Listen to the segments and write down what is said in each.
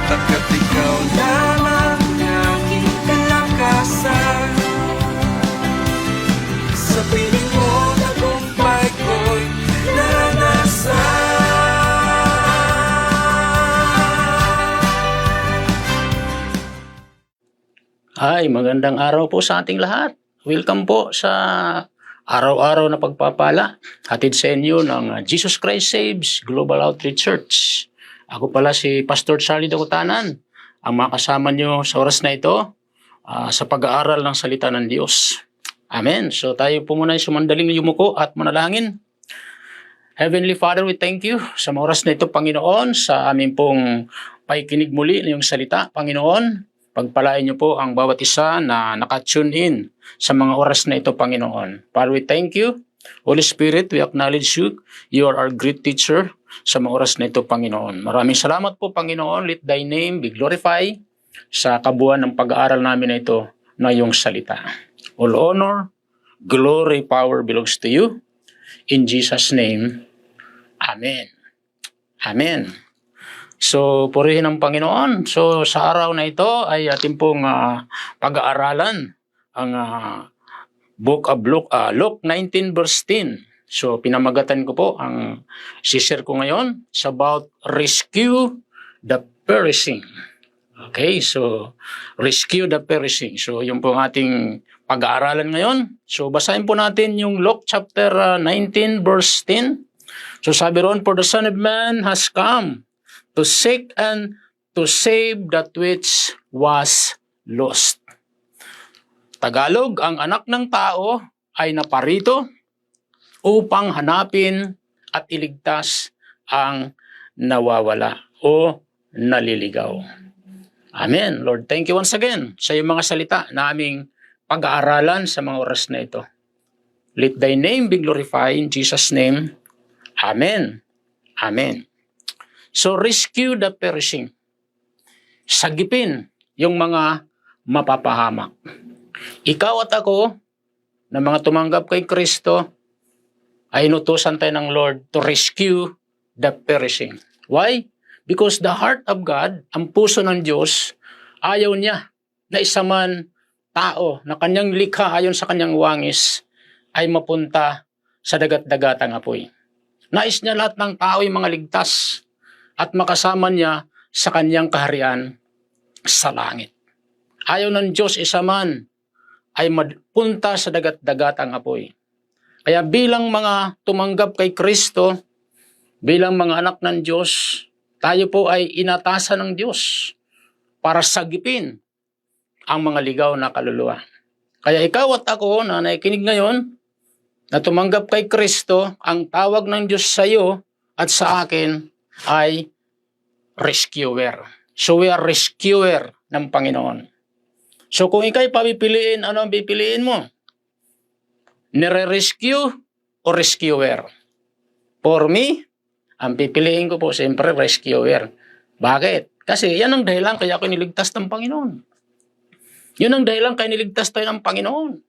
Pagkat ikaw lamang aking kalakasan. Sa piling mo tagumpay ko'y naranasan. Ay, magandang araw po sa ating lahat. Welcome po sa araw-araw na pagpapala. Hatid sa inyo ng Jesus Christ Saves Global Outreach Church. Ako pala si Pastor Charlie Dakutanan, ang makasama nyo sa oras na ito sa pag-aaral ng salita ng Diyos. Amen. So tayo po muna sumandaling yumuko at manalangin. Heavenly Father, we thank you sa oras na ito, Panginoon, sa aming pong pakikinig muli ng iyong salita, Panginoon. Pagpalain niyo po ang bawat isa na nakatune in sa mga oras na ito, Panginoon. Father, we thank you. Holy Spirit, we acknowledge you. You are our great teacher sa mga oras na ito, Panginoon. Maraming salamat po, Panginoon. Let thy name be glorified sa kabuuan ng pag-aaral namin na ito na iyong salita. All honor, glory, power belongs to you. In Jesus' name, Amen. Amen. So, purihin ang Panginoon. So, sa araw na ito ay ating pong pag-aaralan ang Book of Luke 19 verse 10. So, pinamagatan ko po ang share ko ngayon. It's about rescue the perishing. Okay, so rescue the perishing. So, yun po ang ating pag-aaralan ngayon. So, basahin po natin yung Luke chapter 19 verse 10. So, sabi ron, for the Son of Man has come to seek and to save that which was lost. Tagalog, ang anak ng tao ay naparito upang hanapin at iligtas ang nawawala o naliligaw. Amen. Lord, thank you once again sa iyong mga salita na aming pag-aaralan sa mga oras na ito. Let thy name be glorified in Jesus' name. Amen. Amen. So, rescue the perishing. Sagipin yung mga mapapahamak. Ikaw at ako, na mga tumanggap kay Kristo, ay inutusan tayo ng Lord to rescue the perishing. Why? Because the heart of God, ang puso ng Diyos, ayaw niya na isa man tao na kanyang likha ayon sa kanyang wangis ay mapunta sa dagat-dagatang apoy. Nais niya lahat ng tao ay mga ligtas at makasama niya sa kanyang kaharian sa langit. Ayaw ng Diyos isa man ay mapunta sa dagat-dagatang apoy. Kaya bilang mga tumanggap kay Kristo, bilang mga anak ng Diyos, tayo po ay inatasan ng Diyos para sagipin ang mga ligaw na kaluluwa. Kaya ikaw at ako na nakikinig ngayon, na tumanggap kay Kristo, ang tawag ng Diyos sa iyo at sa akin ay rescuer. So we are rescuer ng Panginoon. So kung ikaw'y papipiliin, ano ang pipiliin mo? Nire-rescue o rescuer? For me, ang pipiliin ko po siyempre rescuer. Bakit? Kasi yan ang dahilan kaya ako niligtas ng Panginoon. Yun ang dahilan kaya niligtas tayo ng Panginoon.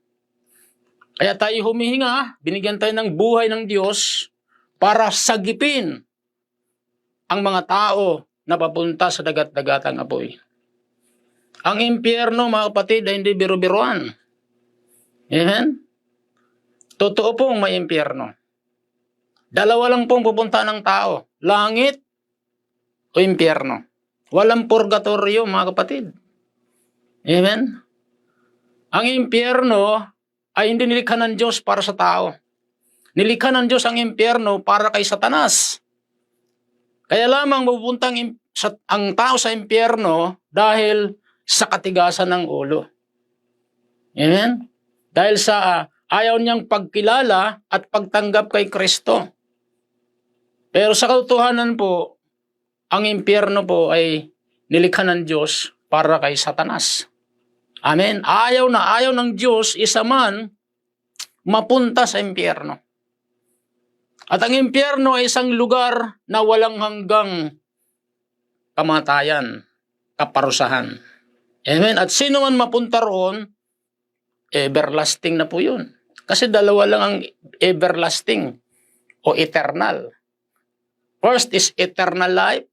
Kaya tayo humihinga, binigyan tayo ng buhay ng Diyos para sagipin ang mga tao na papunta sa dagat-dagatang apoy. Ang impyerno, mga kapatid, ay hindi biro-biroan. Amen? Totoo pong may impyerno. Dalawa lang pong pupunta ng tao, langit o impyerno. Walang purgatorio, mga kapatid. Amen? Ang impyerno ay hindi nilikha ng Diyos para sa tao. Nilikha ng Diyos ang impyerno para kay Satanas. Kaya lamang mapupuntang ang tao sa impyerno dahil sa katigasan ng ulo. Amen? Dahil sa ayaw niyang pagkilala at pagtanggap kay Kristo. Pero sa katotohanan po, ang impyerno po ay nilikha ng Diyos para kay Satanas. Amen? Ayaw ng Diyos isa man mapunta sa impyerno. At ang impyerno ay isang lugar na walang hanggang kamatayan, kaparusahan. Amen? At sino man mapunta roon, everlasting na po yun. Kasi dalawa lang ang everlasting o eternal. First is eternal life,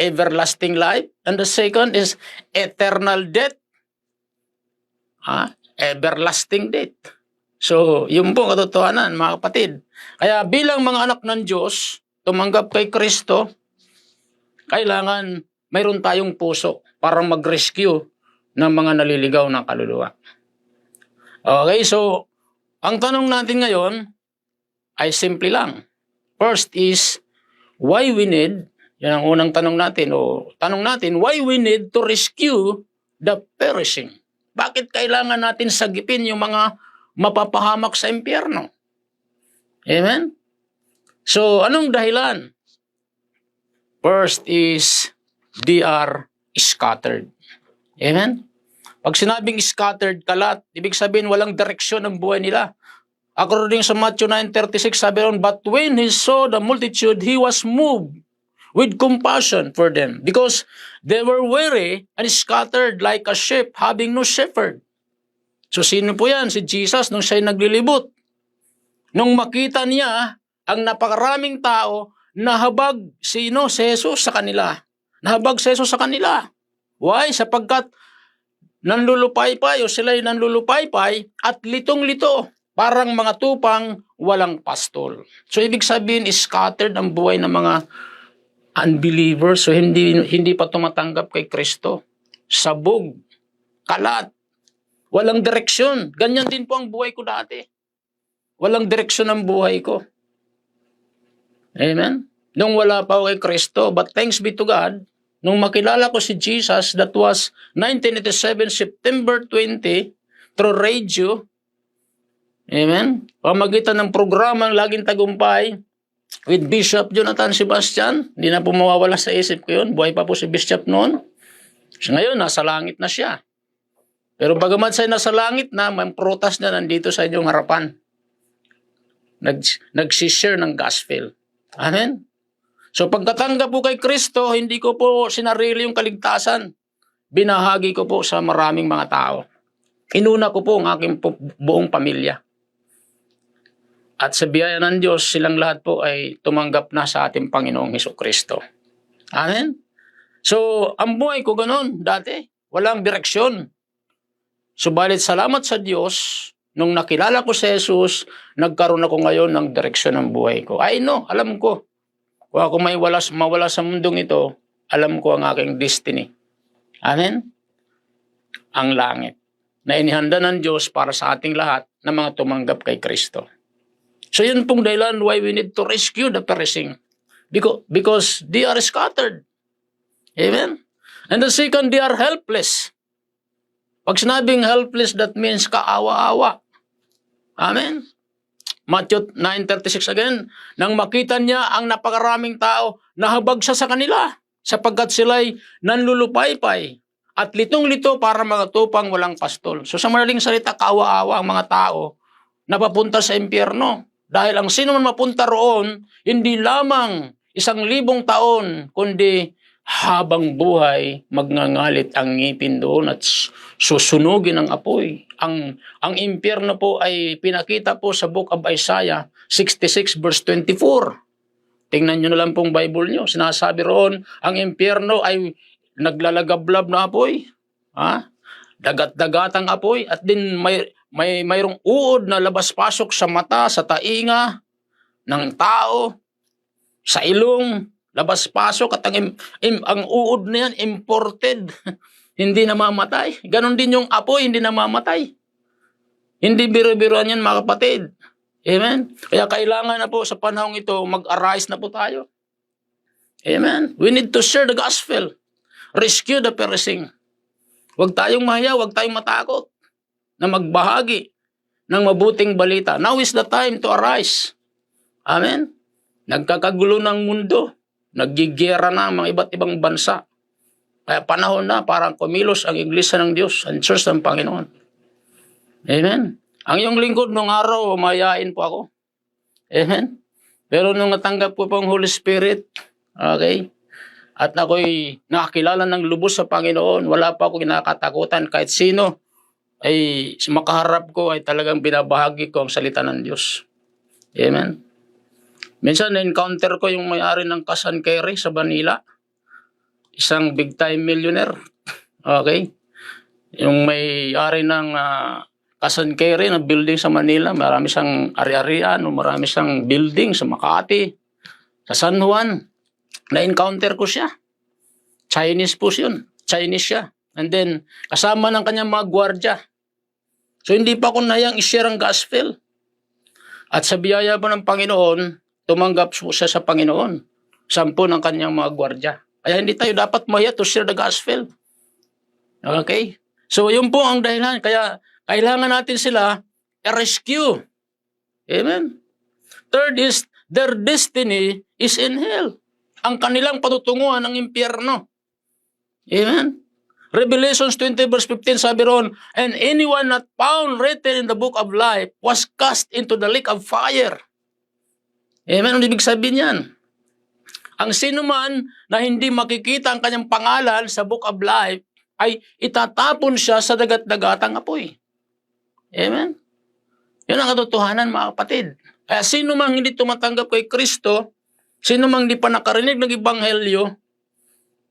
everlasting life. And the second is eternal death. Everlasting death. So, yun po katotohanan, mga kapatid. Kaya bilang mga anak ng Diyos, tumanggap kay Kristo, kailangan mayroon tayong puso para mag-rescue ng mga naliligaw ng kaluluwa. Okay, so, ang tanong natin ngayon ay simple lang. First is, why we need, yan ang unang tanong natin, why we need to rescue the perishing? Bakit kailangan natin sagipin yung mga mapapahamak sa impyerno? Amen? So, anong dahilan? First is, they are scattered. Amen? Pag sinabing scattered, kalat, ibig sabihin walang direksyon ang buhay nila. According sa Matthew 9:36, sabi ron, but when he saw the multitude, he was moved with compassion for them, because they were weary and scattered like a sheep having no shepherd. So sino po yan? Si Jesus nung siya'y naglilibot. Nung makita niya ang napakaraming tao, nahabag si Jesus sa kanila. Nahabag si Jesus sa kanila. Why? Sapagkat nanlulupaypay o sila'y nanlulupaypay at litong-lito, parang mga tupang walang pastol. So ibig sabihin, scattered ang buhay ng mga unbelievers. So hindi pa tumatanggap kay Kristo. Sabog, kalat, walang direksyon. Ganyan din po ang buhay ko dati. Walang direksyon ang buhay ko. Amen? Nung wala pa ako kay Kristo, but thanks be to God, nung makilala ko si Jesus, that was 1987, September 20, through radio, amen, pamagitan ng programang Laging Tagumpay, with Bishop Jonathan Sebastian, hindi na po mawawala sa isip ko yun, buhay pa po si Bishop noon. So ngayon, nasa langit na siya. Pero bagamat siya nasa langit na, may prutas na nandito sa inyong harapan. Nagsishare ng gospel. Amen? So pagkatanggap po kay Kristo, hindi ko po sinarili yung kaligtasan. Binahagi ko po sa maraming mga tao. Inuna ko po ang aking buong pamilya. At sa biyaya ng Diyos, silang lahat po ay tumanggap na sa ating Panginoong Hesukristo. Amen? So, ang buhay ko ganun dati. Walang direksyon. Subalit salamat sa Diyos, nung nakilala ko si Jesus, nagkaroon ako ngayon ng direksyon ng buhay ko. I know, alam ko. Kung ako may mawala sa mundong ito, alam ko ang aking destiny. Amen? Ang langit na inihanda ng Diyos para sa ating lahat na mga tumanggap kay Kristo. So yun pong dahilan why we need to rescue the perishing. Because they are scattered. Amen? And the second, they are helpless. Pag sinabing helpless, that means kaawa-awa. Amen? Matthew 9:36 again, nang makita niya ang napakaraming tao, nahabag siya sa kanila, sapagkat sila'y nanlulupaypay at litong-lito para mga tupang walang pastol. So sa madaling salita, kaawa-awa ang mga tao na papunta sa impyerno. Dahil ang sino man mapunta roon, hindi lamang 1,000 taon, kundi habang buhay, magngangalit ang ngipin doon at susunugin ang apoy. Ang impyerno po ay pinakita po sa Book of Isaiah 66 verse 24. Tingnan nyo na lang pong Bible nyo. Sinasabi roon, ang impyerno ay naglalagablab na apoy. Dagat-dagatang apoy. At din mayroong uod na labas-pasok sa mata, sa tainga ng tao, sa ilong, labas-pasok. At ang uod na yan, imported. Hindi namamatay. Ganon din yung apoy, hindi namamatay. Hindi biro-biroan yan, mga kapatid. Amen? Kaya kailangan na po sa panahong ito, mag-arise na po tayo. Amen? We need to share the gospel. Rescue the perishing. Huwag tayong mahiya, huwag tayong matakot na magbahagi ng mabuting balita. Now is the time to arise. Amen? Nagkakagulo ng mundo. Naggigera na ang mga iba't ibang bansa. Kaya panahon na parang kumilos ang Iglesia ng Diyos, ang Church ng Panginoon. Amen? Ang iyong lingkod nung araw, mayayain po ako. Amen? Pero nung natanggap ko po ang Holy Spirit, okay, at ako'y nakakilala ng lubos sa Panginoon, wala pa ako kinakatakutan kahit sino ay makaharap ko ay talagang binabahagi ko ang salita ng Diyos. Amen? Minsan na-encounter ko yung may-ari ng Cash and Carry sa Manila. isang big time millionaire. Okay? Yung may-ari ng Quezon Carry na building sa Manila, marami siyang ari-arian, marami siyang building sa Makati, sa San Juan. Na-encounter ko siya. Chinese po yun. Chinese siya. And then, kasama ng kanyang mga gwardya. So, hindi pa ako nayang i-share ang gospel. At sa biyaya po ng Panginoon, tumanggap po siya sa Panginoon. 10 ng kanyang mga gwardya. Kaya hindi tayo dapat mahiya to share the gospel. Okay? So, yun po ang dahilan. Kaya, kailangan natin sila i-rescue. Amen? Third is, their destiny is in hell. Ang kanilang patutunguhan ng impyerno. Amen? Revelations 20 verse 15 sabi ron, and anyone not found written in the book of life was cast into the lake of fire. Amen? Ang ibig sabihin yan? Ang sino man na hindi makikita ang kanyang pangalan sa book of life ay itatapon siya sa dagat-dagatang apoy. Amen? Yun ang katotohanan, mga kapatid. Kaya sino mang hindi tumatanggap kay Kristo, sino mang hindi pa nakarinig ng Ebanghelyo,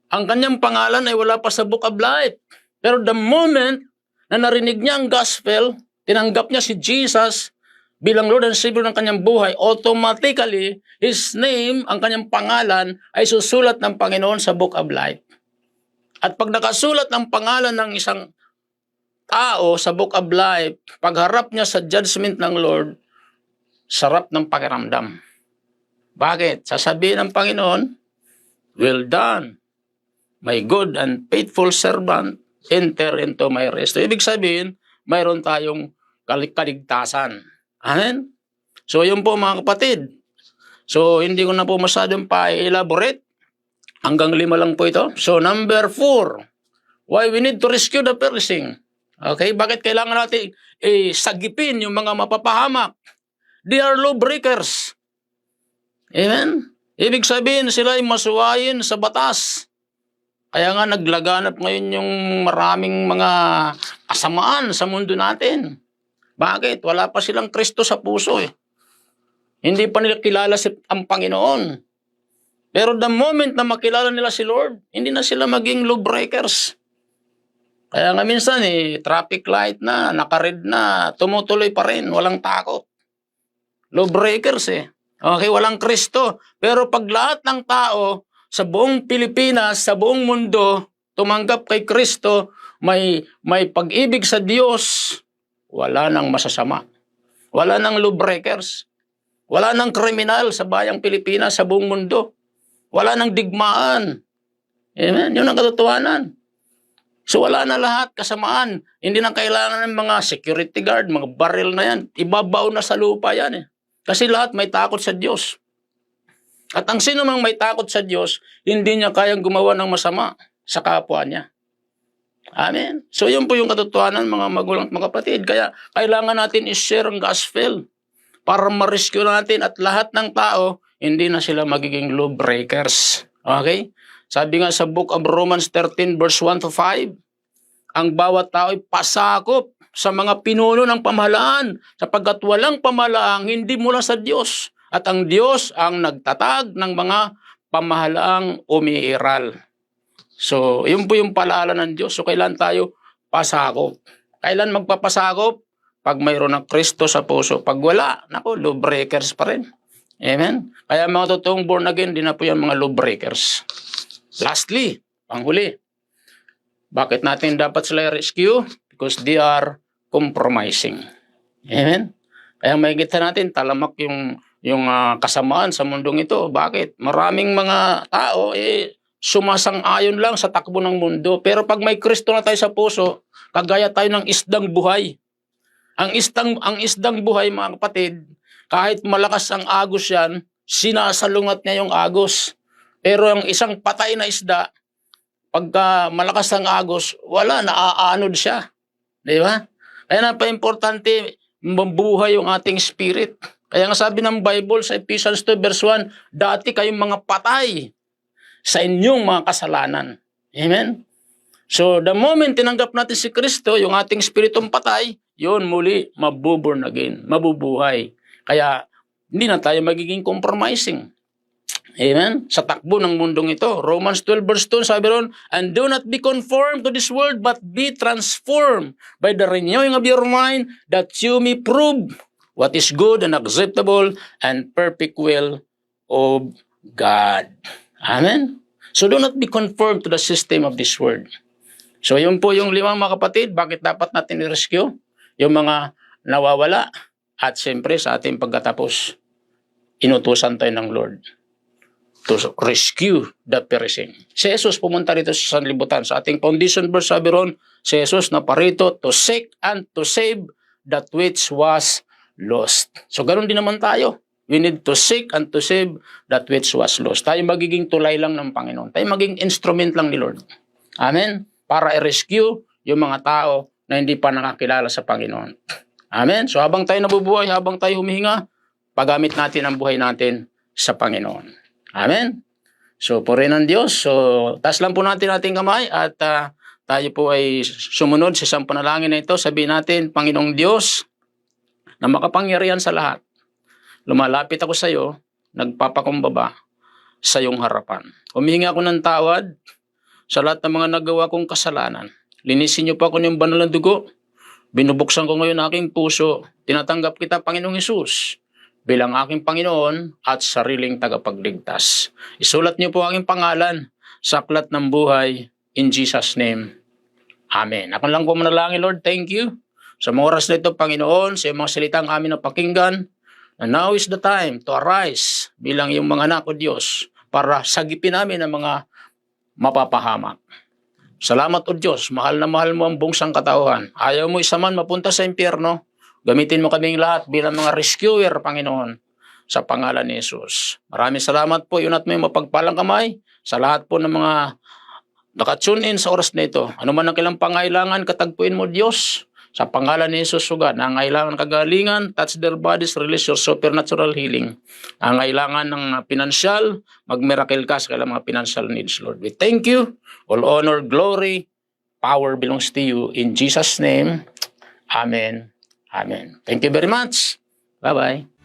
ang kanyang pangalan ay wala pa sa book of life. Pero the moment na narinig niya ang gospel, tinanggap niya si Jesus bilang Lord and Savior ng kanyang buhay, automatically, his name, ang kanyang pangalan, ay susulat ng Panginoon sa book of life. At pag nakasulat ng pangalan ng isang tao sa book of life, pagharap niya sa judgment ng Lord, sarap ng pakiramdam. Bakit? Sasabihin ng Panginoon, well done, my good and faithful servant, enter into my rest. So, ibig sabihin, mayroon tayong kaligtasan. Amen? So, yun po mga kapatid. So, hindi ko na po masyadong pa-elaborate. Hanggang 5 lang po ito. So, number 4, why we need to rescue the perishing. Okay, bakit kailangan natin sagipin yung mga mapapahamak? They are lawbreakers. Amen? Ibig sabihin sila ay masuwayin sa batas. Kaya nga naglaganap ngayon yung maraming mga kasamaan sa mundo natin. Bakit? Wala pa silang Kristo sa puso eh. Hindi pa nila kilala ang Panginoon. Pero the moment na makilala nila si Lord, hindi na sila maging lawbreakers. Kaya nga minsan traffic light na, naka-red na, tumutuloy pa rin, walang takot. Lawbreakers Okay, walang Kristo. Pero pag lahat ng tao sa buong Pilipinas, sa buong mundo, tumanggap kay Kristo, may pag-ibig sa Diyos, wala nang masasama. Wala nang lawbreakers. Wala nang kriminal sa bayang Pilipinas, sa buong mundo. Wala nang digmaan. Amen? Yun ang katotohanan. So wala na lahat, kasamaan. Hindi na kailangan ng mga security guard, mga baril na yan. Ibabaw na sa lupa yan Kasi lahat may takot sa Diyos. At ang sino mang may takot sa Diyos, hindi niya kayang gumawa ng masama sa kapwa niya. Amen. So yun po yung katotohanan, mga magulang at mga kapatid. Kaya kailangan natin i-share ang gospel para ma-rescue natin at lahat ng tao, hindi na sila magiging lawbreakers. Okay? Sabi nga sa book of Romans 13 verse 1 to 5, ang bawat tao ay pasakop sa mga pinuno ng pamahalaan sapagkat walang pamahalaang hindi mula sa Diyos at ang Diyos ang nagtatag ng mga pamahalaang umiiral. So, yun po yung palaala ng Diyos. So, kailan tayo pasakop? Kailan magpapasakop? Pag mayroon ng Kristo sa puso. Pag wala, lawbreakers pa rin. Amen? Kaya mga totoong born again, di na po yan mga lawbreakers. Lastly, panghuli, bakit natin dapat sila rescue? Because they are compromising. Amen? Kaya makikita natin, talamak yung kasamaan sa mundong ito. Bakit? Maraming mga tao, sumasang-ayon lang sa takbo ng mundo. Pero pag may Kristo na tayo sa puso, kagaya tayo ng isdang buhay. Ang isdang buhay, mga kapatid, kahit malakas ang agos yan, sinasalungat niya yung agos. Pero ang isang patay na isda, pagka malakas ang agos, wala, naaanod siya. Di ba? Kaya napaka-importante, mabuhay yung ating spirit. Kaya nga sabi ng Bible sa Ephesians 2 verse 1, dati kayong mga patay sa inyong mga kasalanan. Amen? So, the moment tinanggap natin si Kristo, yung ating spiritong patay, yun muli, mabuborn again, mabubuhay. Kaya, hindi na tayo magiging compromising. Amen? Sa takbo ng mundong ito. Romans 12 verse 2, sabi ron, and do not be conformed to this world, but be transformed by the renewing of your mind, that you may prove what is good and acceptable and perfect will of God. Amen? So do not be conformed to the system of this world. So yun po yung 5 mga kapatid, bakit dapat natin i-rescue? Yung mga nawawala. At siyempre sa ating pagkatapos, inutusan tayo ng Lord to rescue the perishing. Si Jesus pumunta rito sa sanlibutan. Sa ating foundation verse, sabi ron, si Jesus na parito to seek and to save that which was lost. So ganoon din naman tayo. We need to seek and to save that which was lost. Tayo magiging tulay lang ng Panginoon. Tayo maging instrument lang ni Lord. Amen? Para i-rescue yung mga tao na hindi pa nakakilala sa Panginoon. Amen? So habang tayo nabubuhay, habang tayo humihinga, paggamit natin ang buhay natin sa Panginoon. Amen? So purihin ng Diyos. So taas lang po natin ating kamay at tayo po ay sumunod sa isang panalangin na ito. Sabihin natin, Panginoong Diyos na makapangyarihan sa lahat, lumalapit ako sa iyo, nagpapakumbaba sa iyong harapan. Humihingi ako ng tawad sa lahat ng mga nagawa kong kasalanan. Linisin niyo po ako ng banal na dugo. Binubuksan ko ngayon aking puso. Tinatanggap kita, Panginoong Hesus, bilang aking Panginoon at sariling tagapagligtas. Isulat niyo po aking pangalan sa aklat ng buhay. In Jesus' name, Amen. Ako lang po manalangin, Lord. Thank you sa mga oras na ito, Panginoon, sa mga salitang amin na pakinggan. And now is the time to arise bilang yung mga anak o Diyos para sagipin namin ang mga mapapahamak. Salamat o Diyos, mahal na mahal mo ang buong sangkatauhan. Ayaw mo isa man mapunta sa impyerno. Gamitin mo kaming lahat bilang mga rescuer, Panginoon, sa pangalan ni Jesus. Maraming salamat po, yun at may mapagpalang kamay sa lahat po ng mga nakatune in sa oras na ito. Ano man ang kailang pangailangan, katagpuin mo Diyos. Sa pangalan ni Jesus, sugad, na ang kailangan kagalingan, touch their bodies, release your supernatural healing. Ang kailangan ng pinansyal, mag-miracle ka sa kailangan mga financial needs, Lord. We thank you. All honor, glory, power belongs to you. In Jesus' name, Amen. Amen. Thank you very much. Bye-bye.